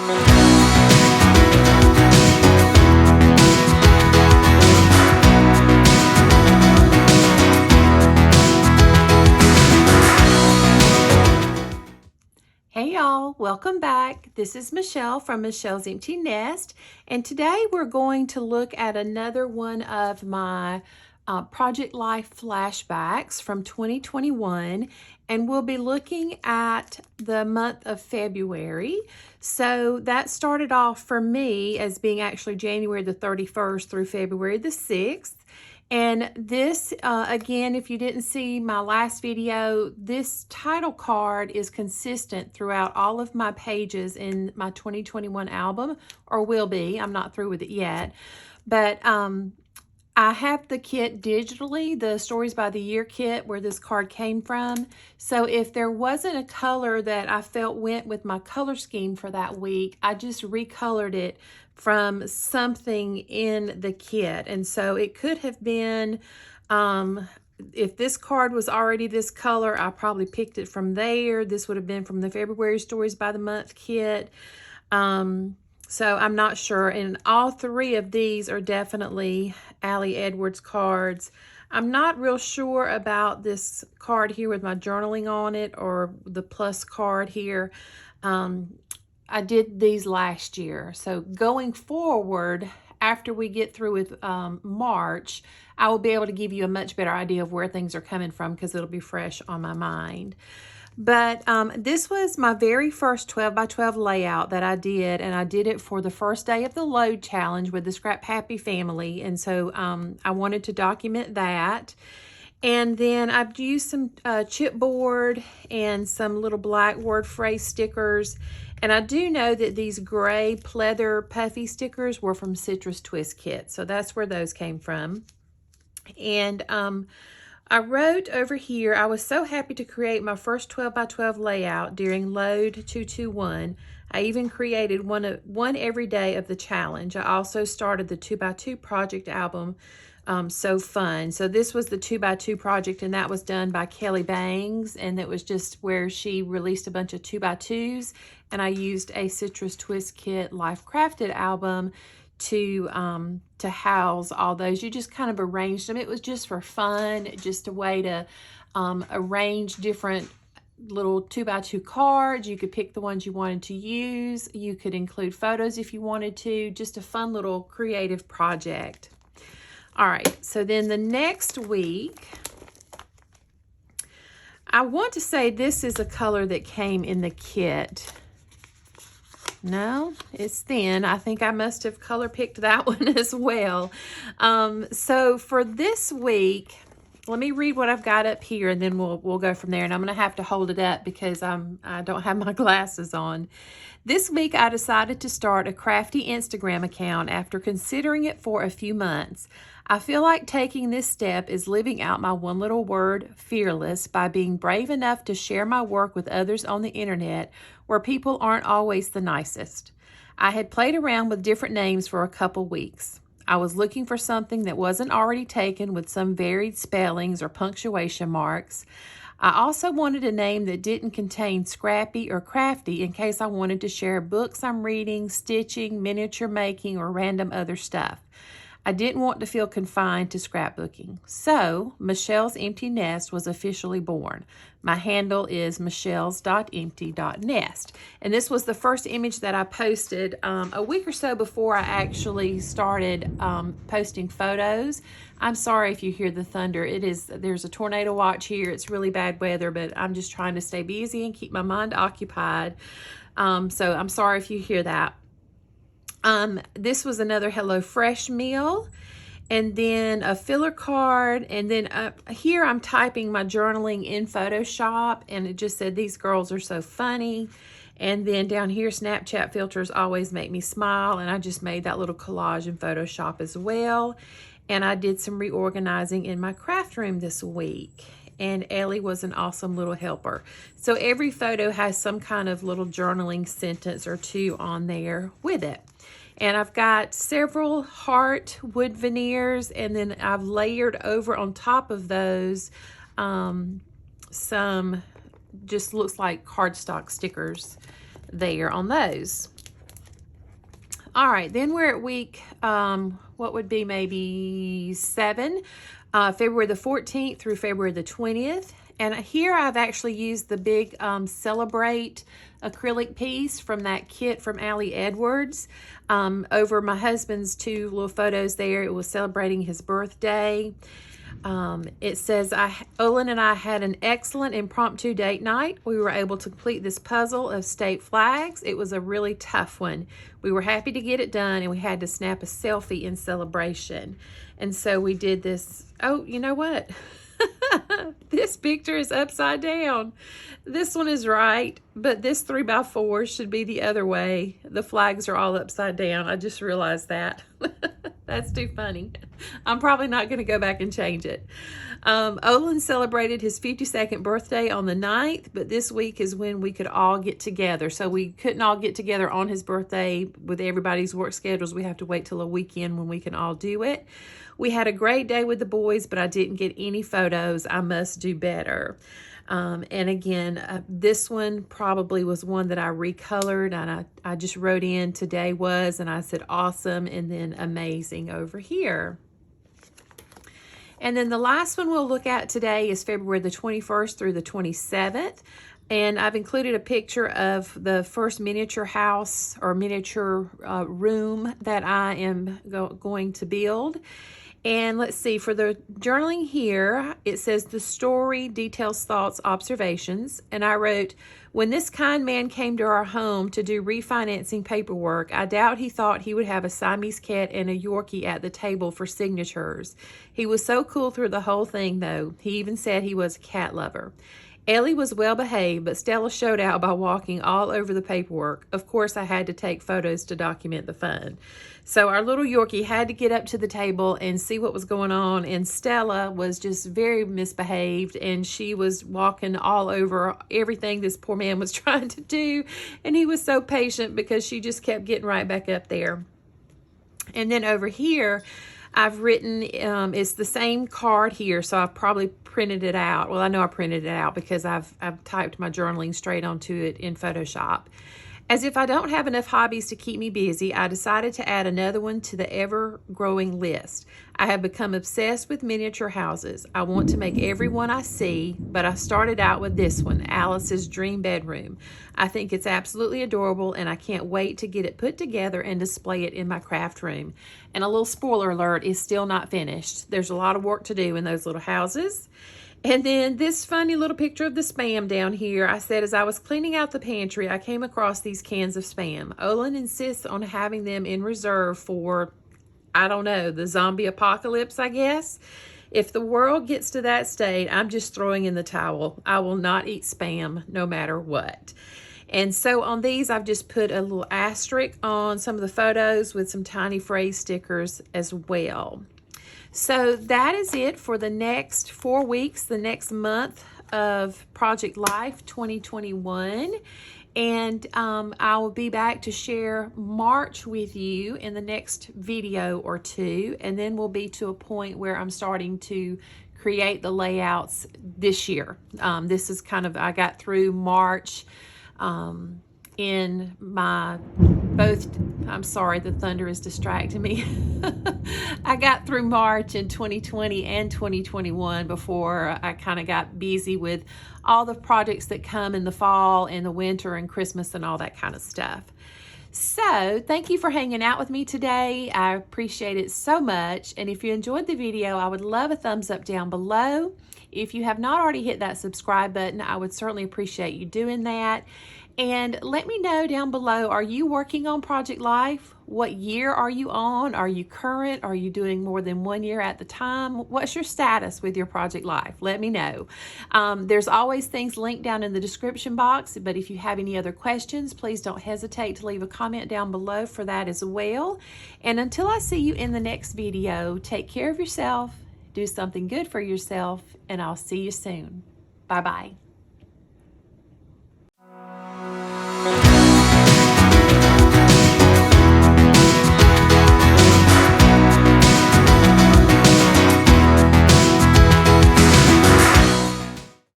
Hey y'all, welcome back. This is Michelle from Michelle's Empty Nest, and today we're going to look at another one of my Project Life flashbacks from 2021, and we'll be looking at the month of February. So that started off for me as being actually January the 31st through February the 6th. And this, again, if you didn't see my last video, this title card is consistent throughout all of my pages in my 2021 album, or will be. I'm not through with it yet. But I have the kit digitally, the Stories by the Year kit, where this card came from. So if there wasn't a color that I felt went with my color scheme for that week, I just recolored it from something in the kit. And so it could have been, if this card was already this color, I probably picked it from there. This would have been from the February Stories by the Month kit. So I'm not sure. And all three of these are definitely Allie Edwards cards. I'm not real sure about this card here with my journaling on it, or the plus card here. I did these last year. So going forward, after we get through with March, I will be able to give you a much better idea of where things are coming from, because it'll be fresh on my mind. But this was my very first 12 by 12 layout that I did, and I did it for the first day of the load challenge with the Scrap Happy family. And so I wanted to document that. And then I've used some chipboard and some little black word phrase stickers. And I do know that these gray pleather puffy stickers were from Citrus Twist Kit. So that's where those came from. And I wrote over here, I was so happy to create my first 12 by 12 layout during Load 221. I even created one every day of the challenge. I also started the 2 by 2 project album. So fun. So this was the 2 by 2 project, and that was done by Kelly Bangs, and it was just where she released a bunch of 2 by 2s, and I used a Citrus Twist Kit Life Crafted album to house all those. You just kind of arranged them. It was just for fun, just a way to arrange different little 2 by 2 cards. You could pick the ones you wanted to use. You could include photos if you wanted to. Just a fun little creative project. All right, so then the next week, I want to say this is a color that came in the kit. No, it's thin. I think I must have color picked that one as well. So for this week, let me read what I've got up here, and then we'll go from there. And I'm going to have to hold it up because I don't have my glasses on. This week, I decided to start a crafty Instagram account after considering it for a few months. I feel like taking this step is living out my one little word, fearless, by being brave enough to share my work with others on the internet where people aren't always the nicest. I had played around with different names for a couple weeks. I was looking for something that wasn't already taken with some varied spellings or punctuation marks. I also wanted a name that didn't contain scrappy or crafty in case I wanted to share books I'm reading, stitching, miniature making, or random other stuff. I didn't want to feel confined to scrapbooking. So, Michelle's Empty Nest was officially born. My handle is michelles.empty.nest. And this was the first image that I posted a week or so before I actually started posting photos. I'm sorry if you hear the thunder. There's a tornado watch here. It's really bad weather, but I'm just trying to stay busy and keep my mind occupied. So I'm sorry if you hear that. This was another HelloFresh meal, and then a filler card, and then here I'm typing my journaling in Photoshop, and it just said, "These girls are so funny." And then down here, Snapchat filters always make me smile, and I just made that little collage in Photoshop as well. And I did some reorganizing in my craft room this week, and Ellie was an awesome little helper. So every photo has some kind of little journaling sentence or two on there with it. And I've got several heart wood veneers, and then I've layered over on top of those some just looks like cardstock stickers there on those. All right, then we're at week, what would be maybe 7, February the 14th through February the 20th. And here I've actually used the big Celebrate acrylic piece from that kit from Allie Edwards. Over my husband's 2 little photos there, it was celebrating his birthday. It says, Olin and I had an excellent impromptu date night. We were able to complete this puzzle of state flags. It was a really tough one. We were happy to get it done, and we had to snap a selfie in celebration. And so we did this. Oh, you know what? This picture is upside down. This one is right, but this 3x4 should be the other way. The flags are all upside down. I just realized that. That's too funny. I'm probably not going to go back and change it. Olin celebrated his 52nd birthday on the 9th, but this week is when we could all get together. So we couldn't all get together on his birthday with everybody's work schedules. We have to wait till a weekend when we can all do it. We had a great day with the boys, but I didn't get any photos. I must do better. And again, this one probably was one that I recolored, and I just wrote in today was, and I said awesome, and then amazing over here. And then the last one we'll look at today is February the 21st through the 27th. And I've included a picture of the first miniature house or miniature room that I am going to build. And let's see, for the journaling here, it says the story, details, thoughts, observations. And I wrote, when this kind man came to our home to do refinancing paperwork, I doubt he thought he would have a Siamese cat and a Yorkie at the table for signatures. He was so cool through the whole thing, though. He even said he was a cat lover. Ellie was well behaved, but Stella showed out by walking all over the paperwork. Of course, I had to take photos to document the fun. So our little Yorkie had to get up to the table and see what was going on, and Stella was just very misbehaved, and she was walking all over everything this poor man was trying to do, and he was so patient because she just kept getting right back up there. And then over here, I've written, it's the same card here, so I've probably printed it out. Well, I know I printed it out because I've typed my journaling straight onto it in Photoshop. As if I don't have enough hobbies to keep me busy, I decided to add another one to the ever-growing list. I have become obsessed with miniature houses. I want to make every one I see, but I started out with this one, Alice's dream bedroom. I think it's absolutely adorable, and I can't wait to get it put together and display it in my craft room. And a little spoiler alert, it's still not finished. There's a lot of work to do in those little houses. And then this funny little picture of the Spam down here. I said, as I was cleaning out the pantry, I came across these cans of Spam. Olin insists on having them in reserve for, I don't know, the zombie apocalypse, I guess. If the world gets to that state, I'm just throwing in the towel. I will not eat Spam no matter what. And so on these, I've just put a little asterisk on some of the photos with some tiny phrase stickers as well. So that is it for the next 4 weeks, the next month of Project Life 2021. And I will be back to share March with you in the next video or two. And then we'll be to a point where I'm starting to create the layouts this year. This is kind of, I got through March in my I'm sorry, the thunder is distracting me. I got through March in 2020 and 2021 before I kind of got busy with all the projects that come in the fall and the winter and Christmas and all that kind of stuff. So thank you for hanging out with me today. I appreciate it so much. And if you enjoyed the video, I would love a thumbs up down below. If you have not already hit that subscribe button, I would certainly appreciate you doing that. And let me know down below, are you working on Project Life? What year are you on? Are you current? Are you doing more than 1 year at the time? What's your status with your Project Life? Let me know. There's always things linked down in the description box, but if you have any other questions, please don't hesitate to leave a comment down below for that as well. And until I see you in the next video, take care of yourself, do something good for yourself, and I'll see you soon. Bye-bye.